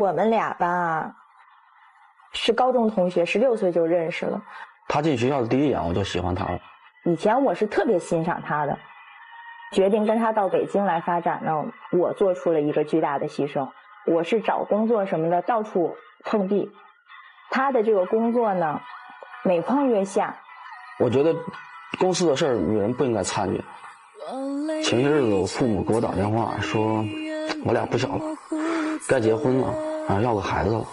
我们俩吧，是高中同学，16岁就认识了。他进学校的第一眼我就喜欢他了。以前我是特别欣赏他的，决定跟他到北京来发展呢，我做出了一个巨大的牺牲。我是找工作什么的到处碰壁，他的这个工作呢，每况愈下。我觉得公司的事儿女人不应该参与。前些日子我父母给我打电话说，我俩不小了，该结婚了，要个孩子了。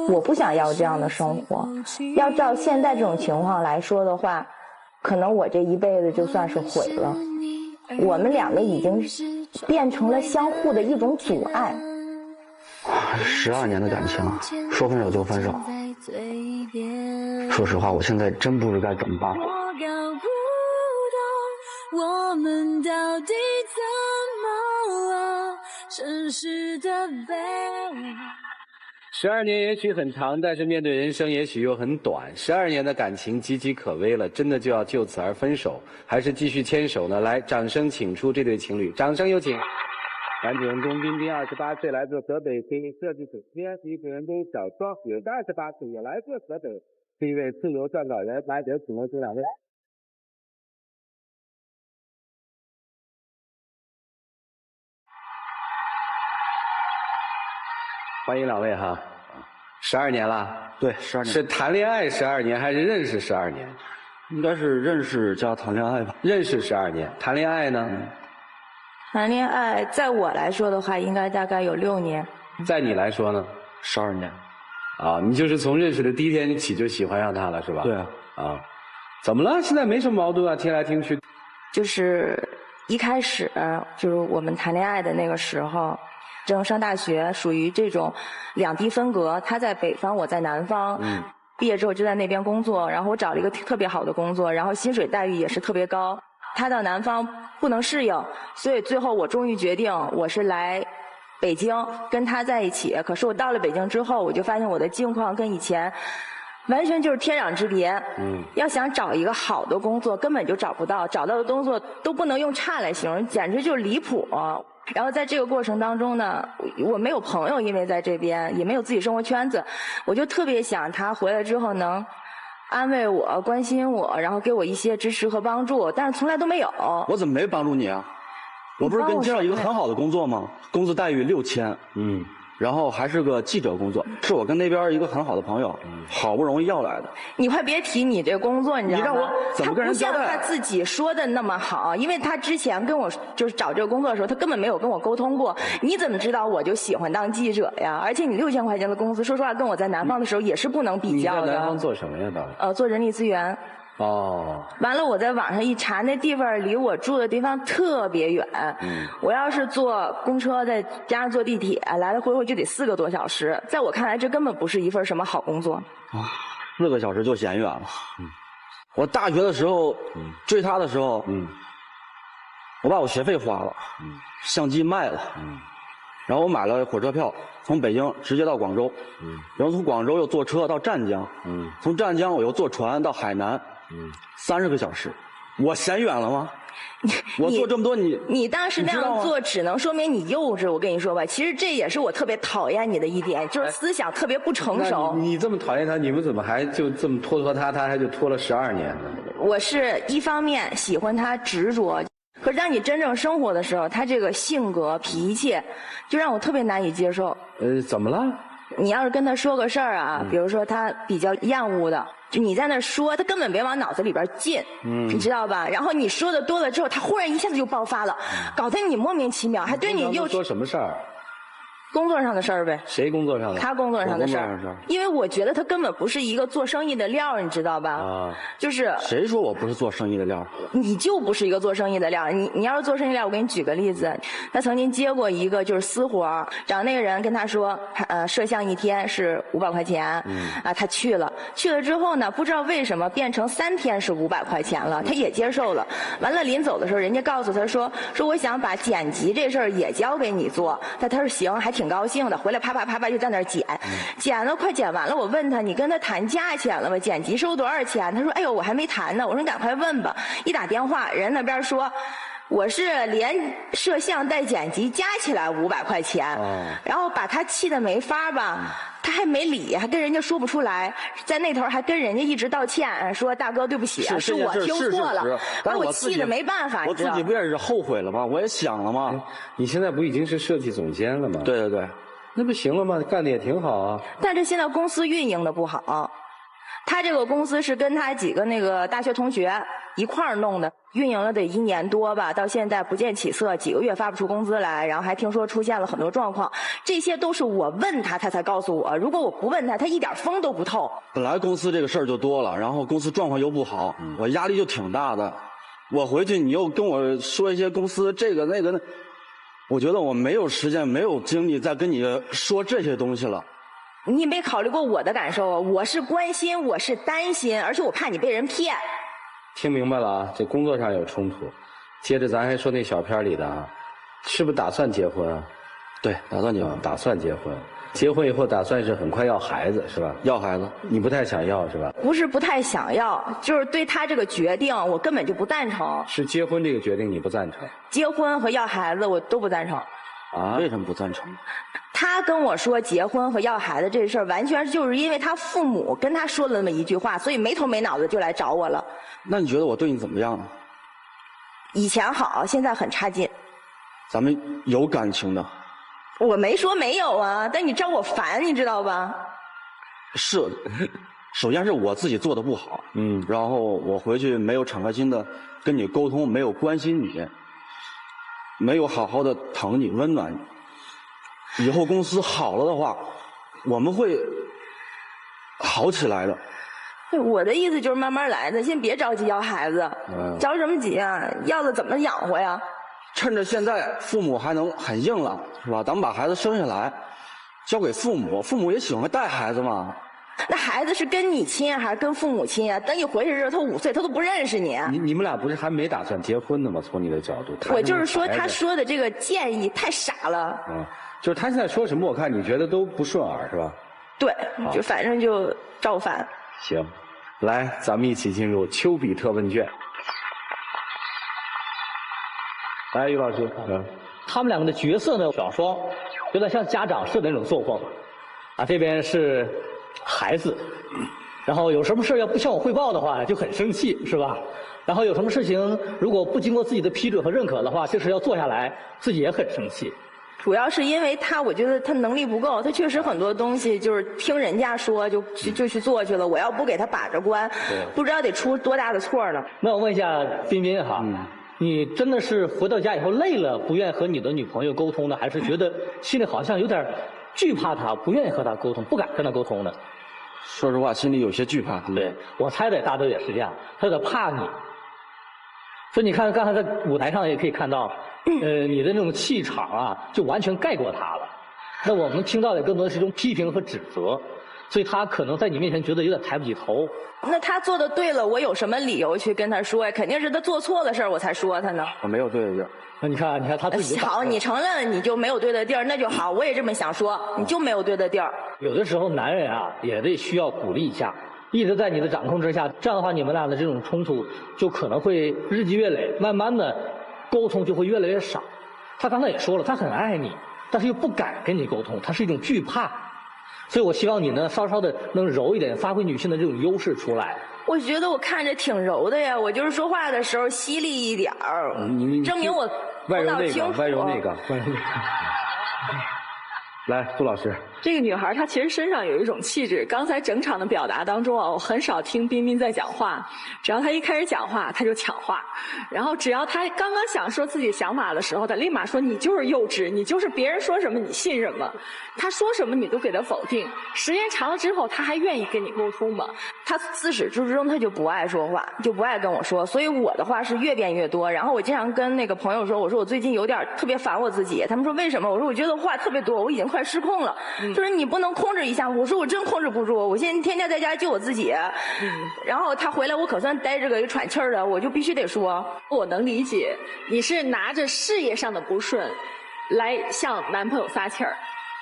我不想要这样的生活，要照现在这种情况来说的话，可能我这一辈子就算是毁了。我们两个已经变成了相互的一种阻碍。12年的感情，说分手就分手。说实话，我现在真不知该怎么办了。我们到底怎么了？真实的悲。12年也许很长，但是面对人生也许又很短。12年的感情岌岌可危了，真的就要就此而分手，还是继续牵手呢？来，掌声请出这对情侣，掌声有请。男主人公彬彬28岁，来自河北，是一设计师；编辑主人公小庄也是28岁，也来自河北，是一位自由撰稿人。来，有请这两位。欢迎两位哈，12年了，对，12年。是谈恋爱12年还是认识12年？应该是认识加谈恋爱吧。认识12年，谈恋爱呢？谈恋爱，在我来说的话，应该大概有6年。在你来说呢？12年。啊，你就是从认识的第一天起就喜欢上他了，是吧？对啊。啊，怎么了？现在没什么矛盾啊，听来听去。就是一开始就是我们谈恋爱的那个时候。正上大学，属于这种两地分隔，他在北方，我在南方。毕业之后就在那边工作，然后我找了一个特别好的工作，然后薪水待遇也是特别高。他到南方不能适应，所以最后我终于决定我是来北京跟他在一起。可是我到了北京之后，我就发现我的境况跟以前完全就是天壤之别。要想找一个好的工作，根本就找不到，找到的工作都不能用差来形容，简直就是离谱。然后在这个过程当中呢，我没有朋友，因为在这边也没有自己生活圈子，我就特别想他回来之后能安慰我、关心我，然后给我一些支持和帮助，但是从来都没有。我怎么没帮助你啊？我不是给你介绍一个很好的工作吗？工资待遇6000，然后还是个记者工作，是我跟那边一个很好的朋友，好不容易要来的。你快别提你这工作，你知道吗？你让我怎么跟人交代？他不像他自己说的那么好，因为他之前跟我就是找这个工作的时候，他根本没有跟我沟通过。你怎么知道我就喜欢当记者呀？而且你6000块钱的工资，说实话，跟我在南方的时候也是不能比较的。你在南方做什么呀？到底？做人力资源。哦，完了，我在网上一查，那地方离我住的地方特别远。我要是坐公车，再加上坐地铁，来来回回就得4个多小时。在我看来，这根本不是一份什么好工作。4个小时就嫌远了。我大学的时候，追他的时候，我把我学费花了，相机卖了，然后我买了火车票，从北京直接到广州，然后从广州又坐车到湛江，从湛江我又坐船到海南。30个小时，我嫌远了吗？我做这么多，你当时那样做，只能说明你幼稚。我跟你说吧，其实这也是我特别讨厌你的一点，就是思想特别不成熟。你这么讨厌他，你们怎么还就这么拖他，他还就拖了12年呢？我是一方面喜欢他执着，可是当你真正生活的时候，他这个性格脾气，就让我特别难以接受。怎么了？你要是跟他说个事儿啊，比如说他比较厌恶的，就你在那说，他根本别往脑子里边进，你知道吧？然后你说的多了之后，他忽然一下子就爆发了，搞得你莫名其妙，还对你又说什么事儿？工作上的事儿呗。谁工作上的？他工作上的事儿。因为我觉得他根本不是一个做生意的料，你知道吧？就是谁说我不是做生意的料？你就不是一个做生意的料。你要是做生意料，我给你举个例子，他曾经接过一个就是私活，找那个人跟他说，摄像1天是500块钱，他去了之后呢，不知道为什么变成3天是500块钱了，他也接受了。完了临走的时候，人家告诉他说我想把剪辑这事儿也交给你做，他说行，还挺高兴的，回来啪啪啪啪就在那儿剪了，快剪完了。我问他，你跟他谈价钱了吗？剪辑收多少钱？他说，哎呦，我还没谈呢。我说你赶快问吧。一打电话，人那边说我是连摄像带剪辑加起来500块钱，然后把他气得没法吧，他还没理，还跟人家说不出来，在那头还跟人家一直道歉，说大哥对不起啊，是我听错了，把我气得没办法。我自己不也是后悔了吗？我也想了吗？你现在不已经是设计总监了吗？对对对，那不行了吗？干得也挺好啊。但是现在公司运营的不好，他这个公司是跟他几个那个大学同学一块儿弄的，运营了得1年多吧，到现在不见起色，几个月发不出工资来，然后还听说出现了很多状况，这些都是我问他，他才告诉我，如果我不问他，他一点风都不透。本来公司这个事儿就多了，然后公司状况又不好，我压力就挺大的。我回去你又跟我说一些公司这个那个那，我觉得我没有时间没有精力再跟你说这些东西了。你没考虑过我的感受啊？我是关心，我是担心，而且我怕你被人骗。听明白了啊，这工作上有冲突。接着咱还说那小片里的啊，是不是打算结婚啊？对，打算结婚，打算结婚。结婚以后打算是很快要孩子是吧？要孩子，你不太想要是吧？不是不太想要，就是对他这个决定我根本就不赞成。是结婚这个决定你不赞成？结婚和要孩子我都不赞成。啊？为什么不赞成？他跟我说结婚和要孩子这事儿，完全就是因为他父母跟他说了那么一句话，所以没头没脑子就来找我了。那你觉得我对你怎么样？以前好，现在很差劲。咱们有感情的。我没说没有啊，但你招我烦，你知道吧？是，首先是我自己做的不好，然后我回去没有敞开心的跟你沟通，没有关心你，没有好好的疼你、温暖你。以后公司好了的话，我们会好起来的。我的意思就是慢慢来的，先别着急要孩子，着什么急啊？要了怎么养活呀？趁着现在父母还能很硬朗，是吧？咱们把孩子生下来，交给父母，父母也喜欢带孩子嘛。那孩子是跟你亲还是跟父母亲啊？等你回去时候，他5岁，他都不认识你。你们俩不是还没打算结婚呢吗？从你的角度，我就是说，他说的这个建议太傻了。就是他现在说什么，我看你觉得都不顺耳，是吧？对，就反正就照烦。行，来，咱们一起进入丘比特问卷。来，于老师，他们两个的角色呢，小双有点像家长式的那种作风，啊，这边是孩子，然后有什么事要不向我汇报的话就很生气，是吧？然后有什么事情如果不经过自己的批准和认可的话，这事要做下来，自己也很生气。主要是因为他，我觉得他能力不够，他确实很多东西就是听人家说就去做去了。我要不给他把着关，不知道得出多大的错呢。那我问一下彬彬哈，你真的是回到家以后累了，不愿和你的女朋友沟通呢，还是觉得心里好像有点惧怕她，不愿意和她沟通，不敢跟她沟通呢？说实话，心里有些惧怕。对，我猜的大都也是这样，他有点怕你。所以你看，刚才在舞台上也可以看到，你的那种气场啊，就完全盖过他了。那我们听到的更多的是一种批评和指责，所以他可能在你面前觉得有点抬不起头。那他做的对了，我有什么理由去跟他说呀？肯定是他做错了事儿，我才说他呢。我没有对的地儿。那你看他自己好，你承认你就没有对的地儿，那就好。我也这么想说，你就没有对的地儿。有的时候男人啊，也得需要鼓励一下。一直在你的掌控之下，这样的话，你们俩的这种冲突就可能会日积月累，慢慢的沟通就会越来越少。他刚才也说了，他很爱你，但是又不敢跟你沟通，他是一种惧怕。所以我希望你呢，稍稍的能柔一点，发挥女性的这种优势出来。我觉得我看着挺柔的呀，我就是说话的时候犀利一点儿，证明我头脑清楚。外柔那个。来，杜老师，这个女孩她其实身上有一种气质。刚才整场的表达当中啊，我很少听彬彬在讲话，只要她一开始讲话，她就抢话，然后只要她刚刚想说自己想法的时候，她立马说你就是幼稚，你就是别人说什么你信什么，她说什么你都给她否定。时间长了之后，她还愿意跟你沟通吗？她自始至终她就不爱说话，就不爱跟我说，所以我的话是越变越多。然后我经常跟那个朋友说，我说我最近有点特别烦我自己，他们说为什么？我说我觉得话特别多，我已经快失控了。就是你不能控制一下，我说我真控制不住，我现在天天在家就我自己。然后他回来我可算待着个喘气儿的，我就必须得说。我能理解，你是拿着事业上的不顺来向男朋友撒气儿，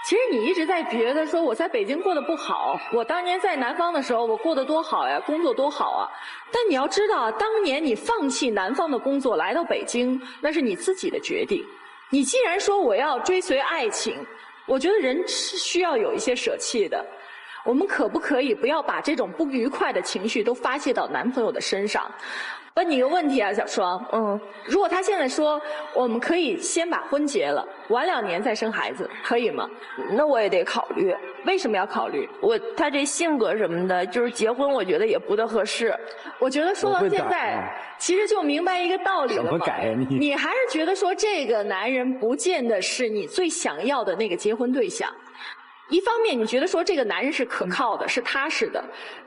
其实你一直在觉得说我在北京过得不好，我当年在南方的时候我过得多好呀，工作多好啊。但你要知道，当年你放弃南方的工作来到北京，那是你自己的决定。你既然说我要追随爱情，我觉得人是需要有一些舍弃的。我们可不可以不要把这种不愉快的情绪都发泄到男朋友的身上？问你一个问题啊，小双，如果他现在说我们可以先把婚结了，晚2年再生孩子，可以吗？那我也得考虑。为什么要考虑？他这性格什么的，就是结婚，我觉得也不大合适。我觉得说到现在，其实就明白一个道理了嘛。怎么改呀你？你还是觉得说这个男人不见得是你最想要的那个结婚对象。一方面，你觉得说这个男人是可靠的，是踏实的，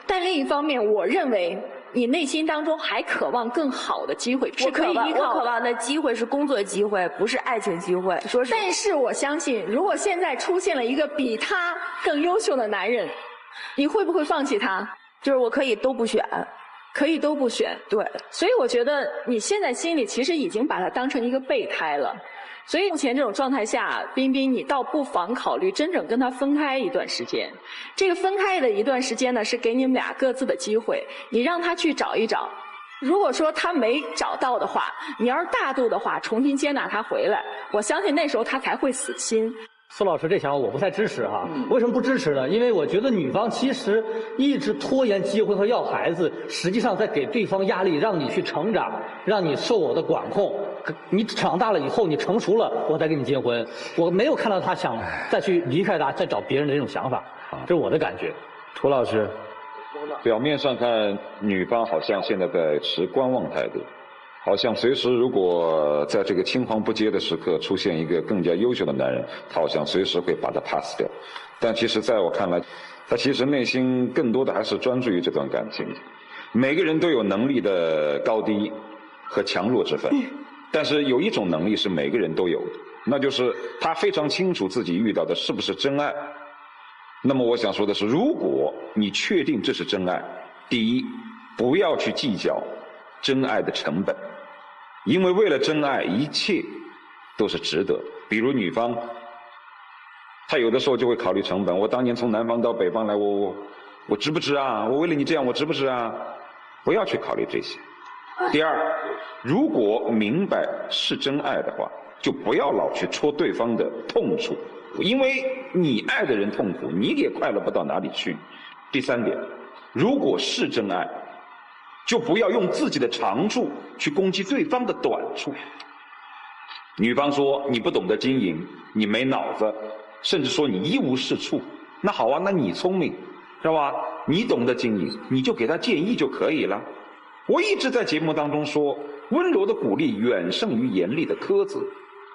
但另一方面，我认为你内心当中还渴望更好的机会，是可以依靠的。我渴望的机会是工作机会，不是爱情机会。说是，但是我相信，如果现在出现了一个比他更优秀的男人，你会不会放弃他？就是我可以都不选。可以都不选，对，所以我觉得你现在心里其实已经把他当成一个备胎了。所以目前这种状态下，彬彬，你倒不妨考虑真正跟他分开一段时间。这个分开的一段时间呢，是给你们俩各自的机会，你让他去找一找。如果说他没找到的话，你要是大度的话，重新接纳他回来，我相信那时候他才会死心。苏老师这想法我不太支持哈，为什么不支持呢？因为我觉得女方其实一直拖延结婚和要孩子，实际上在给对方压力，让你去成长，让你受我的管控。你长大了以后，你成熟了，我再跟你结婚。我没有看到他想再去离开他，再找别人的这种想法，这是我的感觉。涂老师，表面上看，女方好像现在在持观望态度。好像随时如果在这个青黄不接的时刻出现一个更加优秀的男人，他好像随时会把他 pass 掉。但其实在我看来，他其实内心更多的还是专注于这段感情。每个人都有能力的高低和强弱之分，但是有一种能力是每个人都有的，那就是他非常清楚自己遇到的是不是真爱。那么我想说的是，如果你确定这是真爱，第一，不要去计较真爱的成本，因为为了真爱，一切都是值得。比如女方，她有的时候就会考虑成本。我当年从南方到北方来，我值不值啊？我为了你这样，我值不值啊？不要去考虑这些。第二，如果明白是真爱的话，就不要老去戳对方的痛处，因为你爱的人痛苦，你也快乐不到哪里去。第三点，如果是真爱，就不要用自己的长处去攻击对方的短处。女方说你不懂得经营，你没脑子，甚至说你一无是处。那好啊，那你聪明，是吧？你懂得经营，你就给他建议就可以了。我一直在节目当中说，温柔的鼓励远胜于严厉的苛责。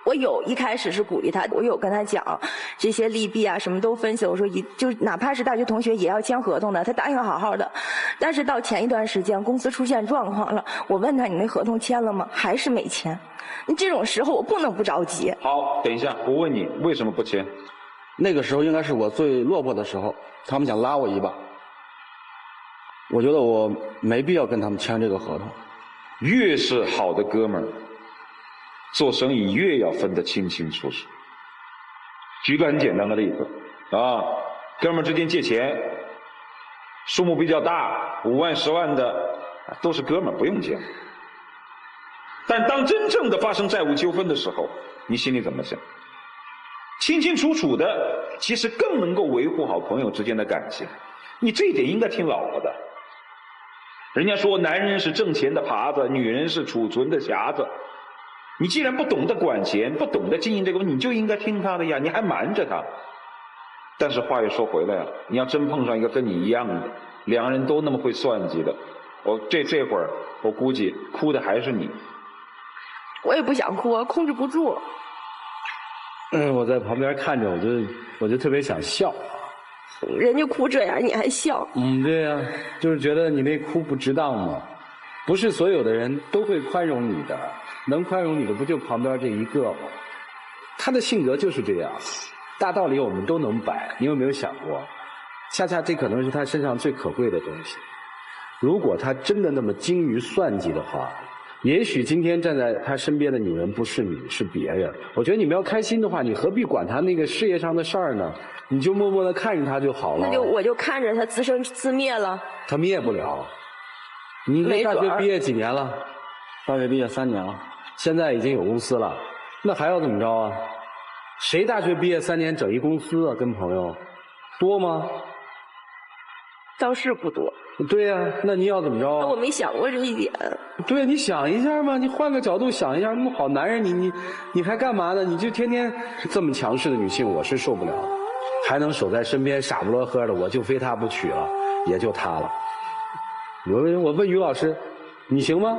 我一开始是鼓励他，我有跟他讲这些利弊啊，什么都分析。我说就哪怕是大学同学也要签合同的，他答应好好的。但是到前一段时间公司出现状况了，我问他你那合同签了吗？还是没签。你这种时候我不能不着急。好，等一下，我问你为什么不签？那个时候应该是我最落魄的时候，他们想拉我一把，我觉得我没必要跟他们签这个合同。越是好的哥们儿，做生意越要分得清清楚楚。举个很简单的例子啊，哥们儿之间借钱，数目比较大，5万、10万的，都是哥们儿，不用借。但当真正的发生债务纠纷的时候，你心里怎么想？清清楚楚的，其实更能够维护好朋友之间的感情。你这一点应该听老婆的。人家说男人是挣钱的耙子，女人是储存的匣子。你既然不懂得管钱，不懂得经营这个，你就应该听他的呀，你还瞒着他。但是话又说回来了，你要真碰上一个跟你一样的，两个人都那么会算计的，这会儿我估计哭的还是你。我也不想哭，控制不住。我在旁边看着，我就特别想笑。人家哭这样，你还笑？对呀，就是觉得你那哭不值当嘛。不是所有的人都会宽容你的，能宽容你的不就旁边这一个吗？他的性格就是这样，大道理我们都能摆。你有没有想过，恰恰这可能是他身上最可贵的东西。如果他真的那么精于算计的话，也许今天站在他身边的女人不是你，是别人。我觉得你们要开心的话，你何必管他那个事业上的事儿呢？你就默默地看着他就好了。我就看着他自生自灭了。他灭不了。你大学毕业几年了？大学毕业3年了，现在已经有公司了，那还要怎么着啊？谁大学毕业3年整一公司啊？跟朋友多吗？倒是不多。对呀，那你要怎么着啊？我没想过这一点。对，你想一下嘛，你换个角度想一下，那么好男人，你还干嘛呢？你就天天这么强势的女性，我是受不了。还能守在身边傻不乐呵的，我就非他不娶了，也就他了。我问于老师，你行吗？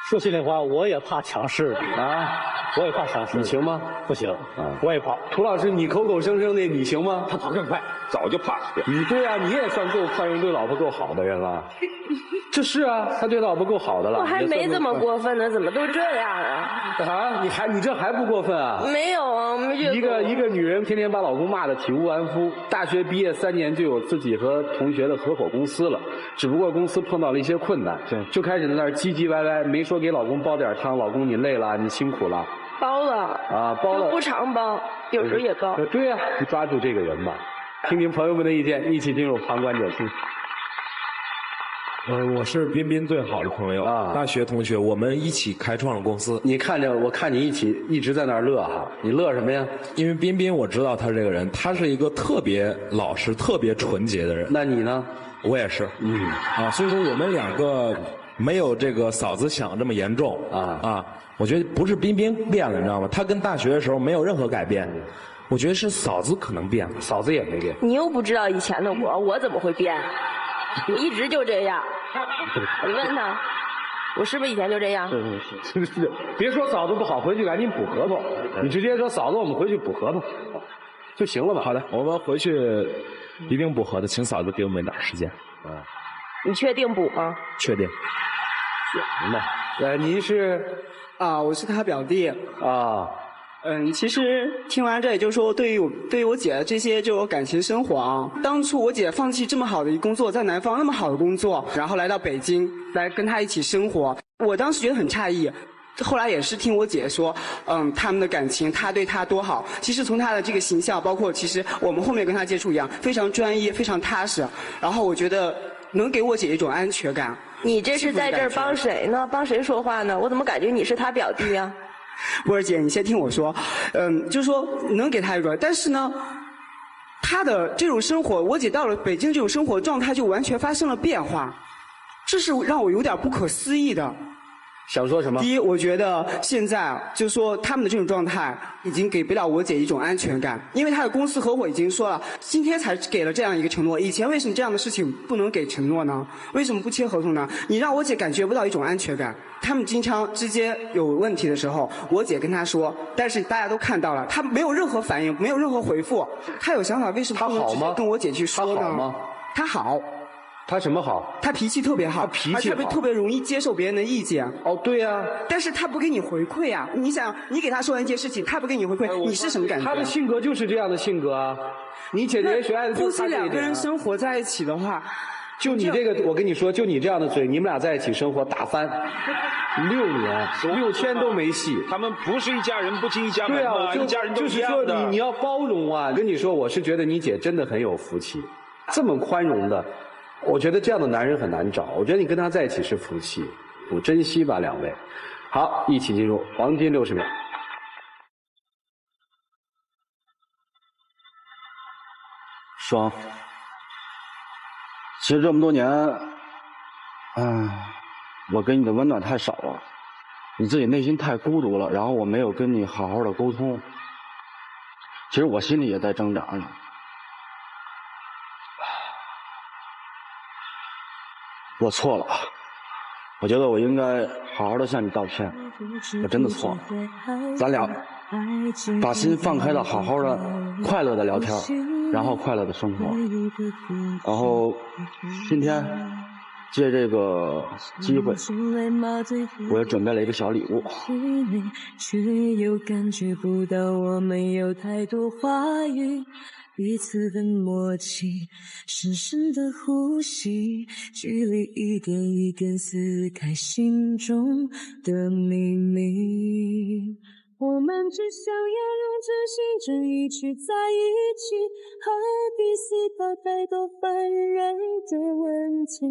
说心里话，我也怕强势啊，我也怕强势。你行吗？不行啊，我也跑。涂老师，你口口声声的你行吗？他跑更快，早就怕。你对啊，你也算够宽容，对老婆够好的人了。这是啊，他对老婆够好的了。我还没这么过分呢，怎么都这样啊？啊，你这还不过分啊？没有啊，我们一个女人天天把老公骂得体无完肤，大学毕业3年就有自己和同学的合伙公司了，只不过公司碰到了一些困难，就开始在那儿唧唧歪歪，没说给老公煲点汤，老公你累了，你辛苦了。包了啊，包了，不常包，有时候也包。对呀，你抓住这个人吧，听听朋友们的意见，一起进入旁观者清。我是彬彬最好的朋友啊，大学同学，我们一起开创了公司。你看着，我看你一直在那儿乐哈，你乐什么呀？因为彬彬我知道他这个人，他是一个特别老实、特别纯洁的人。那你呢？我也是，所以说我们2个没有这个嫂子想的这么严重啊。我觉得不是彬彬变了，你知道吗？他跟大学的时候没有任何改变。我觉得是嫂子可能变了，嫂子也没变。你又不知道以前的我怎么会变？我一直就这样。你问他，我是不是以前就这样？是。别说嫂子不好，回去赶紧补合同。你直接说嫂子，我们回去补合同就行了吧？好的，我们回去一定补合同，请嫂子给我们点时间。你确定补吗？确定。行吧。您是？我是他表弟。啊。其实听完这，也就是说，对于我姐的这些就感情生活啊，当初我姐放弃这么好的一工作，在南方那么好的工作，然后来到北京来跟他一起生活，我当时觉得很诧异。后来也是听我姐说，他们的感情，他对她多好。其实从他的这个形象，包括其实我们后面跟他接触一样，非常专一，非常踏实。然后我觉得能给我姐一种安全感。你这是在这儿帮谁呢？帮谁说话呢？我怎么感觉你是他表弟呀？波儿姐，你先听我说，就是说能给他一个，但是呢，他的这种生活，我姐到了北京这种生活状态就完全发生了变化，这是让我有点不可思议的。想说什么？第一，我觉得现在就是说他们的这种状态已经给不了我姐一种安全感，因为他的公司合伙已经说了，今天才给了这样一个承诺，以前为什么这样的事情不能给承诺呢？为什么不签合同呢？你让我姐感觉不到一种安全感。他们经常之间有问题的时候，我姐跟他说，但是大家都看到了，他没有任何反应，没有任何回复。他有想法，为什么不能直接跟我姐去说呢？他好吗？他好。他什么好？他脾气特别好，脾气好，特别容易接受别人的意见。哦，对呀。但是他不给你回馈啊！你想，你给他说完一件事情，他不给你回馈，你是什么感觉？他的性格就是这样的性格啊！你姐姐学爱的就是他这一点。夫妻2个人生活在一起的话，就你这个，我跟你说，就你这样的嘴，你们俩在一起生活打翻6年，6000都没戏。他们不是一家人，不进一家门嘛，对啊，一家人都一样的。就是说你要包容啊！跟你说，我是觉得你姐真的很有福气，这么宽容的。我觉得这样的男人很难找，我觉得你跟他在一起是福气，我珍惜吧2位。好，一起进入黄金60秒。爽。其实这么多年，我给你的温暖太少了，你自己内心太孤独了，然后我没有跟你好好的沟通。其实我心里也在挣扎呢。我错了，我觉得我应该好好的向你道歉，我真的错了。咱俩把心放开了，好好的快乐的聊天，然后快乐的生活。然后今天借这个机会，我也准备了一个小礼物。却又感觉不到我没有太多话语，彼此很默契，深深的呼吸，距离一点一点撕开心中的秘密。我们只想要用真心真意去在一起，何必死抱太多烦人的问题。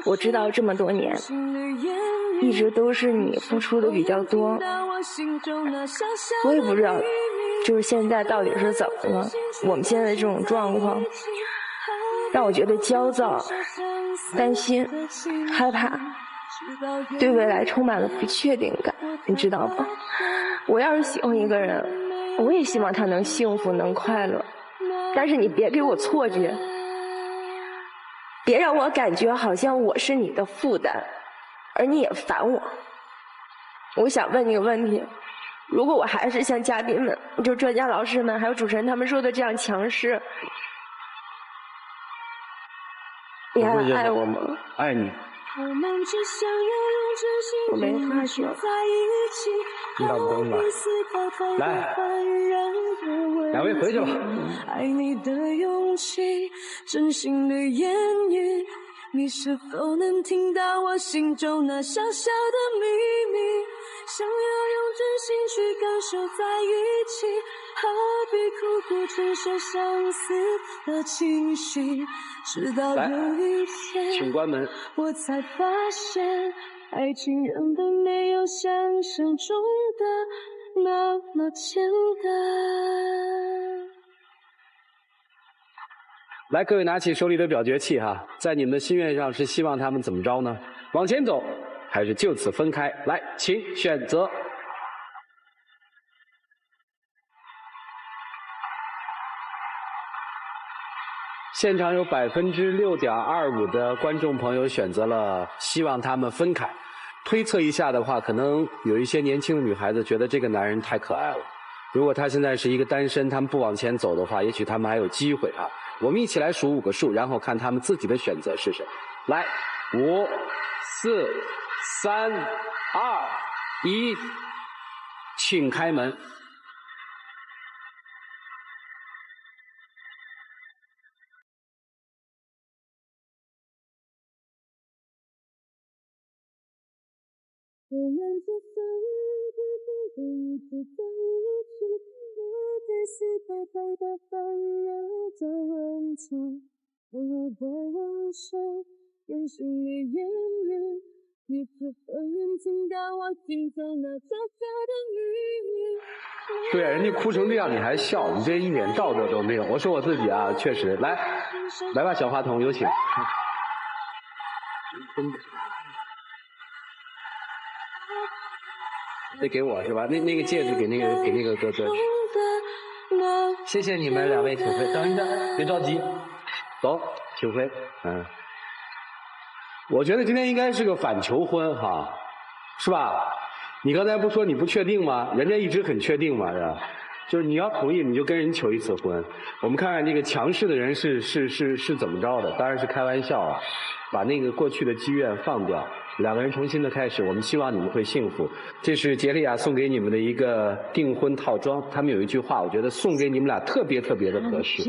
我知道这么多年，一直都是你付出的比较多，我也不知道，就是现在到底是怎么了？我们现在的这种状况，让我觉得焦躁、担心、害怕，对未来充满了不确定感，你知道吗？我要是喜欢一个人，我也希望他能幸福、能快乐，但是你别给我错觉。别让我感觉好像我是你的负担，而你也烦我。我想问你个问题，如果我还是像嘉宾们，就专家老师们还有主持人他们说的这样强势，你还爱我吗？爱你。我没发觉。你把灯吧。来，两位回去吧。爱你的勇气，真心的言语，你是否能听到我心中那小小的秘密？想要用真心去感受在一起，何必苦苦承受相思的情绪？直到有一天，请关门。我才发现，爱情原本没有想象中的那么简单。来，各位拿起手里的表决器哈，在你们的心愿上是希望他们怎么着呢？往前走，还是就此分开？来，请选择。现场有6.25%的观众朋友选择了希望他们分开。推测一下的话，可能有一些年轻的女孩子觉得这个男人太可爱了。如果他现在是一个单身，他们不往前走的话，也许他们还有机会啊。我们一起来数5个数，然后看他们自己的选择是什么。来，5、4、3、2、1，请开门。我们只想要一直在一起，不必死抱太多烦人的问题。我的眼神，真心的言语，你是否能听到我心中那小小的秘密？对啊，人家哭成这样你还笑，你这一点道德都没有。我说我自己啊，确实。来吧，小话筒有请。得给我是吧？那个戒指给那个哥哥。谢谢你们2位，请回。等一下，别着急，走，请回。我觉得今天应该是个反求婚哈，是吧？你刚才不说你不确定吗？人家一直很确定嘛，是吧？就是你要同意，你就跟人求一次婚。我们看看这个强势的人是怎么着的？当然是开玩笑啊，把那个过去的积怨放掉。2个人重新的开始，我们希望你们会幸福。这是杰利亚送给你们的一个订婚套装，他们有一句话，我觉得送给你们俩特别特别的合适：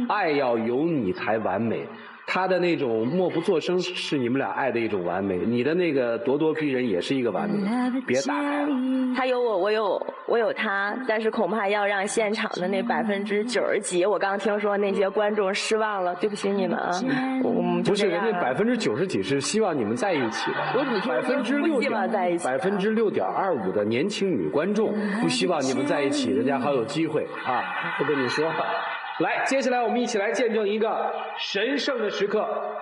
爱要有你才完美。他的那种默不作声是你们俩爱的一种完美，你的那个咄咄逼人也是一个完美。别打开了，他有我有他，但是恐怕要让现场的那90%几，我刚听说那些观众失望了，对不起你们啊。我们不是人家90%几是希望你们在一起的，我只说不希望在一起。6.25%的年轻女观众不希望你们在一起，人家还有机会啊！不跟你说。来，接下来我们一起来见证一个神圣的时刻。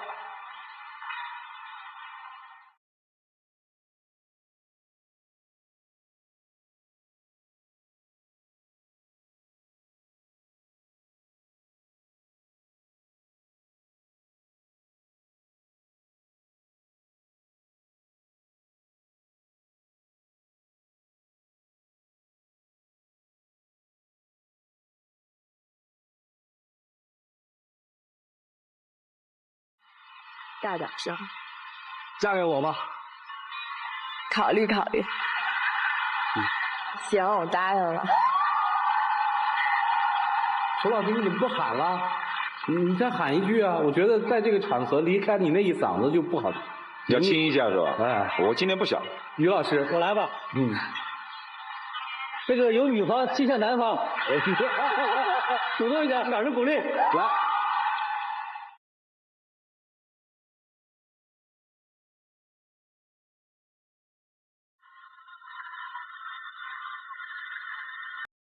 大点声，嫁给我吧。考虑考虑。行，我答应了。仇老师，你怎么不喊了？你再喊一句啊！我觉得在这个场合离开你那一嗓子就不好。要亲一下是吧？哎，我今天不想。于老师，我来吧。这个由女方亲向男方，主动一点，掌声鼓励，来。